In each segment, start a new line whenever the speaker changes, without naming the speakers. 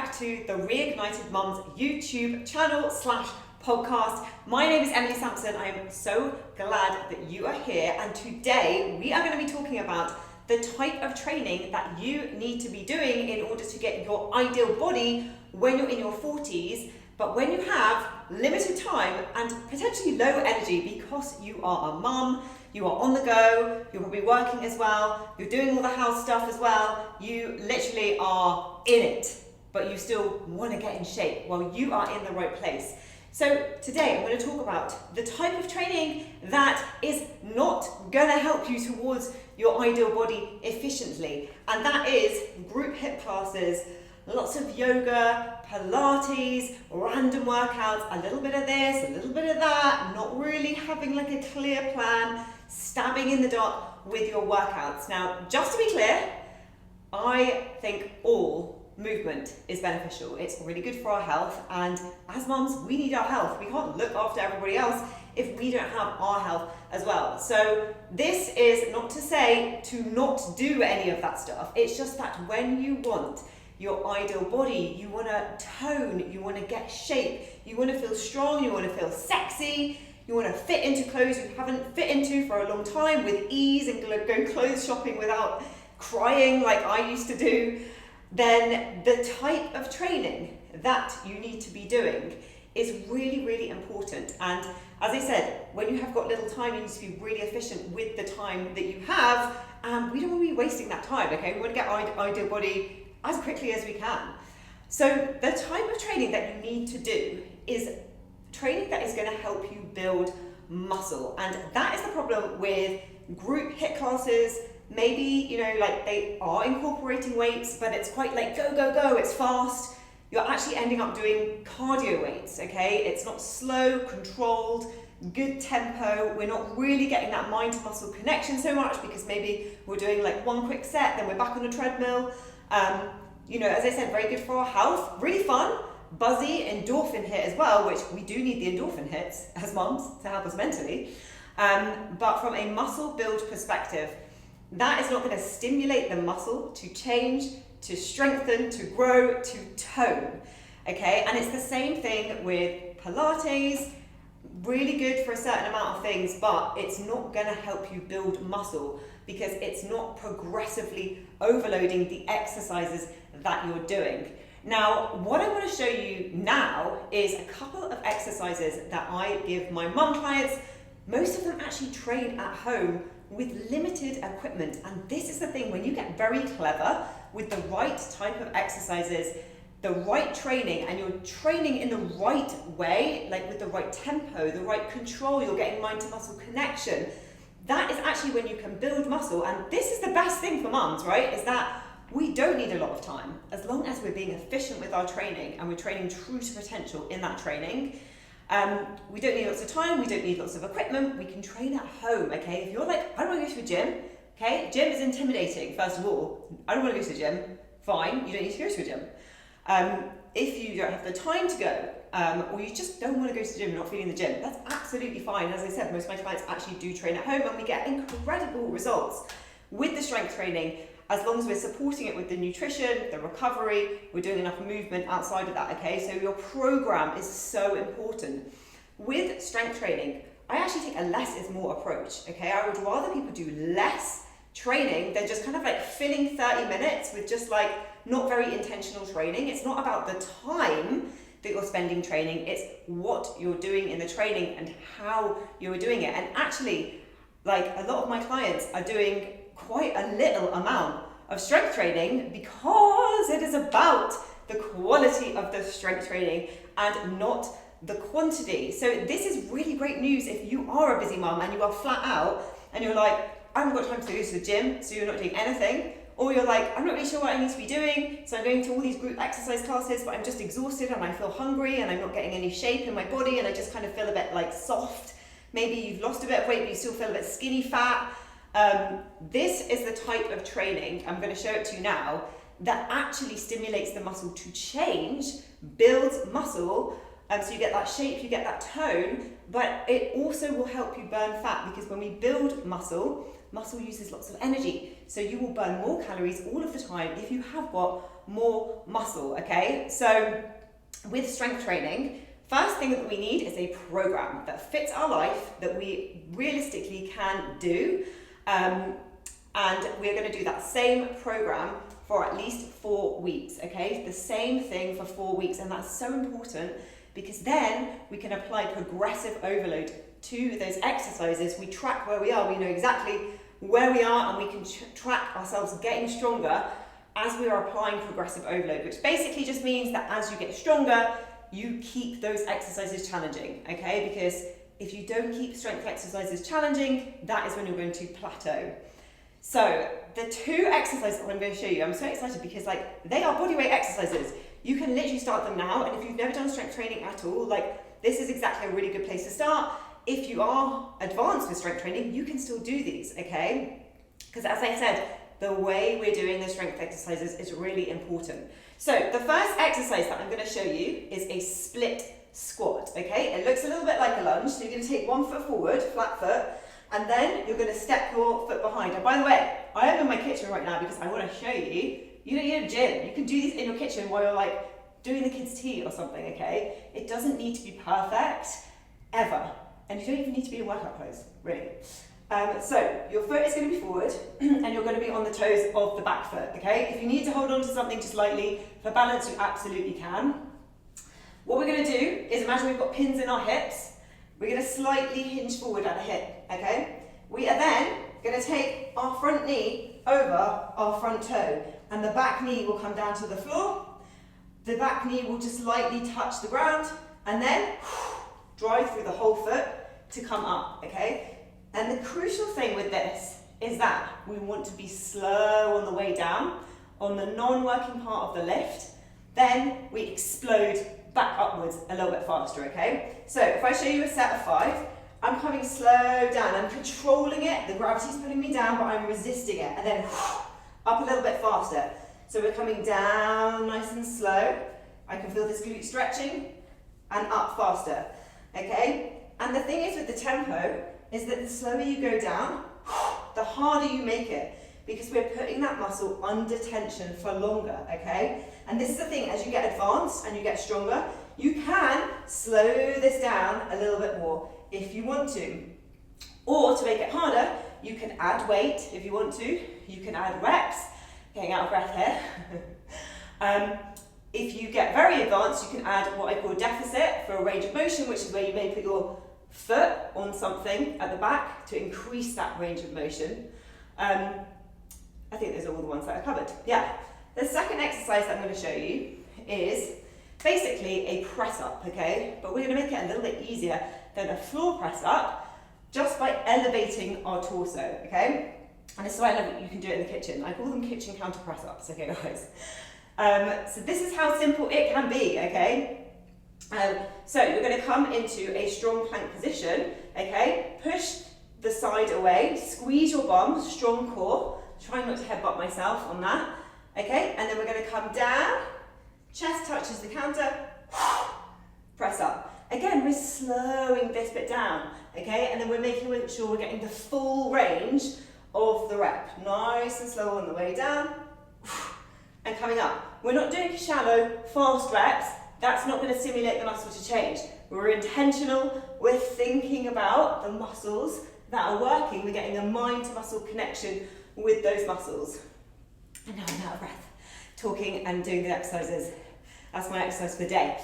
back to the Reignited Mums YouTube channel / podcast. My name is Emily Sampson. I am so glad that you are here, and today we are going to be talking about the type of training that you need to be doing in order to get your ideal body when you're in your 40s, but when you have limited time and potentially low energy because you are a mum, you are on the go, you're probably working as well, you're doing all the house stuff as well, you literally are in it, but you still want to get in shape. Well, you are in the right place. So today I'm going to talk about the type of training that is not going to help you towards your ideal body efficiently, and that is group HIIT classes, lots of yoga, Pilates, random workouts, a little bit of this, a little bit of that, not really having like a clear plan, stabbing in the dark with your workouts. Now, just to be clear, I think all movement is beneficial. It's really good for our health, and as mums, we need our health. We can't look after everybody else if we don't have our health as well. So this is not to say to not do any of that stuff. It's just that when you want your ideal body, you want to tone, you want to get shape, you want to feel strong, you want to feel sexy, you want to fit into clothes you haven't fit into for a long time with ease, and go clothes shopping without crying like I used to do, then the type of training that you need to be doing is really, really important. And as I said, when you have got little time, you need to be really efficient with the time that you have, and we don't want to be wasting that time, okay? We want to get our ideal body as quickly as we can. So the type of training that you need to do is training that is going to help you build muscle. And that is the problem with group HIIT classes. Maybe, you know, like they are incorporating weights, but it's quite like go, go, go, it's fast. You're actually ending up doing cardio weights, okay? It's not slow, controlled, good tempo. We're not really getting that mind to muscle connection so much because maybe we're doing like one quick set, then we're back on a treadmill. You know, as I said, very good for our health, really fun, buzzy, endorphin hit as well, which we do need the endorphin hits as mums to help us mentally. But from a muscle build perspective, that is not going to stimulate the muscle to change, to strengthen, to grow, to tone, okay? And it's the same thing with Pilates, really good for a certain amount of things, but it's not going to help you build muscle because it's not progressively overloading the exercises that you're doing. Now, what I want to show you now is a couple of exercises that I give my mum clients. Most of them actually train at home with limited equipment. And this is the thing, when you get very clever with the right type of exercises, the right training, and you're training in the right way, like with the right tempo, the right control, you're getting mind to muscle connection, that is actually when you can build muscle. And this is the best thing for mums, right? Is that we don't need a lot of time. As long as we're being efficient with our training and we're training true to potential in that training, we don't need lots of time, we don't need lots of equipment, we can train at home, okay? If you're like, I don't want to go to a gym, okay? Gym is intimidating, first of all. I don't want to go to the gym, fine, you don't need to go to a gym. If you don't have the time to go, or you just don't want to go to the gym, you're not feeling the gym, that's absolutely fine. As I said, most of my clients actually do train at home, and we get incredible results with the strength training, as long as we're supporting it with the nutrition, the recovery, we're doing enough movement outside of that, okay? So your program is so important. With strength training, I actually take a less is more approach, okay? I would rather people do less training than just kind of like filling 30 minutes with just like not very intentional training. It's not about the time that you're spending training, it's what you're doing in the training and how you're doing it. And actually, like a lot of my clients are doing quite a little amount of strength training because it is about the quality of the strength training and not the quantity. So this is really great news if you are a busy mum and you are flat out and you're like, I haven't got time to go to the gym, so you're not doing anything. Or you're like, I'm not really sure what I need to be doing, so I'm going to all these group exercise classes, but I'm just exhausted and I feel hungry and I'm not getting any shape in my body and I just kind of feel a bit like soft. Maybe you've lost a bit of weight, but you still feel a bit skinny fat. This is the type of training, I'm going to show it to you now, that actually stimulates the muscle to change, builds muscle, so you get that shape, you get that tone, but it also will help you burn fat, because when we build muscle, muscle uses lots of energy, so you will burn more calories all of the time if you have got more muscle, okay? So with strength training, first thing that we need is a program that fits our life, that we realistically can do. And we're going to do that same program for at least 4 weeks, okay? The same thing for 4 weeks, and that's so important because then we can apply progressive overload to those exercises. We track where we are, we know exactly where we are, and we can track ourselves getting stronger as we are applying progressive overload, which basically just means that as you get stronger, you keep those exercises challenging, okay? Because if you don't keep strength exercises challenging, that is when you're going to plateau. So the 2 exercises that I'm going to show you, I'm so excited because like they are bodyweight exercises. You can literally start them now, and if you've never done strength training at all, like this is exactly a really good place to start. If you are advanced with strength training, you can still do these, okay? Because as I said, the way we're doing the strength exercises is really important. So the first exercise that I'm going to show you is a split squat, okay? It looks a little bit like a lunge, so you're going to take 1 foot forward, flat foot, and then you're going to step your foot behind. And by the way, I am in my kitchen right now because I want to show you, you don't need a gym. You can do these in your kitchen while you're like doing the kids' tea or something, okay? It doesn't need to be perfect, ever. And you don't even need to be in workout clothes, really. So your foot is going to be forward and you're going to be on the toes of the back foot, okay? If you need to hold on to something just lightly for balance, you absolutely can. What we're going to do is imagine we've got pins in our hips. We're going to slightly hinge forward at the hip, okay? We are then going to take our front knee over our front toe, and the back knee will come down to the floor. The back knee will just lightly touch the ground, and then drive through the whole foot to come up, okay? And the crucial thing with this is that we want to be slow on the way down, on the non-working part of the lift, then we explode back upwards a little bit faster, okay? So if I show you a set of 5, I'm coming slow down, I'm controlling it, the gravity's pulling me down, but I'm resisting it, and then up a little bit faster. So we're coming down nice and slow, I can feel this glute stretching, and up faster, okay? And the thing is with the tempo, is that the slower you go down, the harder you make it, because we're putting that muscle under tension for longer, okay? And this is the thing, as you get advanced and you get stronger, you can slow this down a little bit more if you want to. Or to make it harder, you can add weight if you want to, you can add reps, getting out of breath here. If you get very advanced, you can add what I call deficit for a range of motion, which is where you may put your foot on something at the back to increase that range of motion. I think those are all the ones that I covered. Yeah. The second exercise that I'm going to show you is basically a press up, okay? But we're going to make it a little bit easier than a floor press up just by elevating our torso, okay? And this is why I love it. You can do it in the kitchen. I call them kitchen counter press ups, okay guys? So this is how simple it can be, okay? So you're going to come into a strong plank position, okay? Push the side away, squeeze your bum, strong core. Try not to headbutt myself on that, okay? And then we're going to come down, chest touches the counter, press up. Again, we're slowing this bit down, okay? And then we're making sure we're getting the full range of the rep. Nice and slow on the way down, and coming up. We're not doing shallow, fast reps. That's not going to stimulate the muscle to change. We're intentional, we're thinking about the muscles that are working, we're getting a mind to muscle connection with those muscles. And now I'm out of breath, talking and doing the exercises. That's my exercise for the day.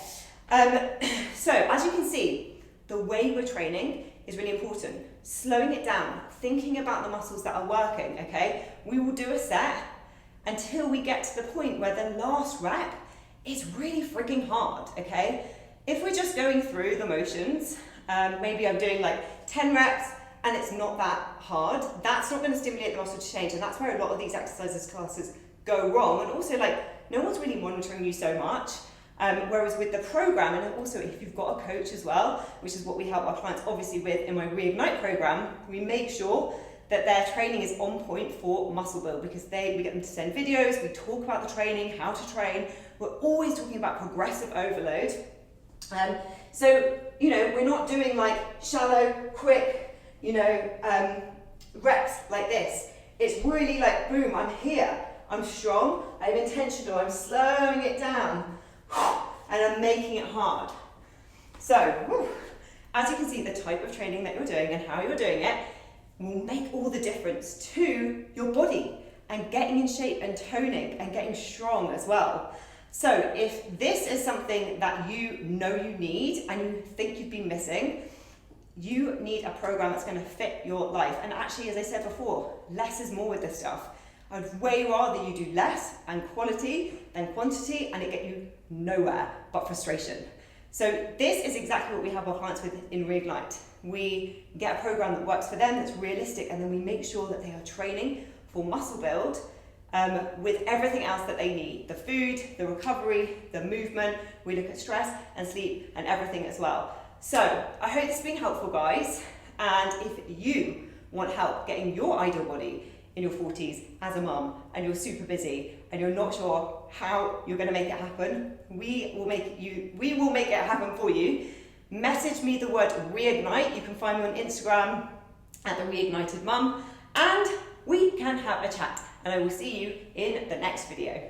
So as you can see, the way we're training is really important. Slowing it down, thinking about the muscles that are working, okay? We will do a set until we get to the point where the last rep is really freaking hard, okay? If we're just going through the motions, maybe I'm doing like 10 reps and it's not that hard, that's not going to stimulate the muscle to change, and that's where a lot of these exercises classes go wrong. And also, like, no one's really monitoring you so much. Whereas with the program, and also if you've got a coach as well, which is what we help our clients obviously with in my Reignite program, we make sure that their training is on point for muscle build, because we get them to send videos, we talk about the training, how to train, we're always talking about progressive overload. So, you know, we're not doing like shallow, quick, you know, reps like this. It's really like, boom, I'm here. I'm strong, I'm intentional, I'm slowing it down, and I'm making it hard. So, as you can see, the type of training that you're doing and how you're doing it will make all the difference to your body and getting in shape and toning and getting strong as well. So if this is something that you know you need and you think you've been missing, you need a program that's going to fit your life. And actually, as I said before, less is more with this stuff. I'd way rather you do less and quality than quantity, and it get you nowhere but frustration. So this is exactly what we have our clients with in Reignite. We get a program that works for them, that's realistic, and then we make sure that they are training for muscle build with everything else that they need. The food, the recovery, the movement. We look at stress and sleep and everything as well. So I hope this has been helpful, guys. And if you want help getting your ideal body in your 40s as a mum and you're super busy and you're not sure how you're going to make it happen, we will make it happen for you. Message me the word Reignite. You can find me on Instagram at The Reignited Mum, and we can have a chat. And I will see you in the next video.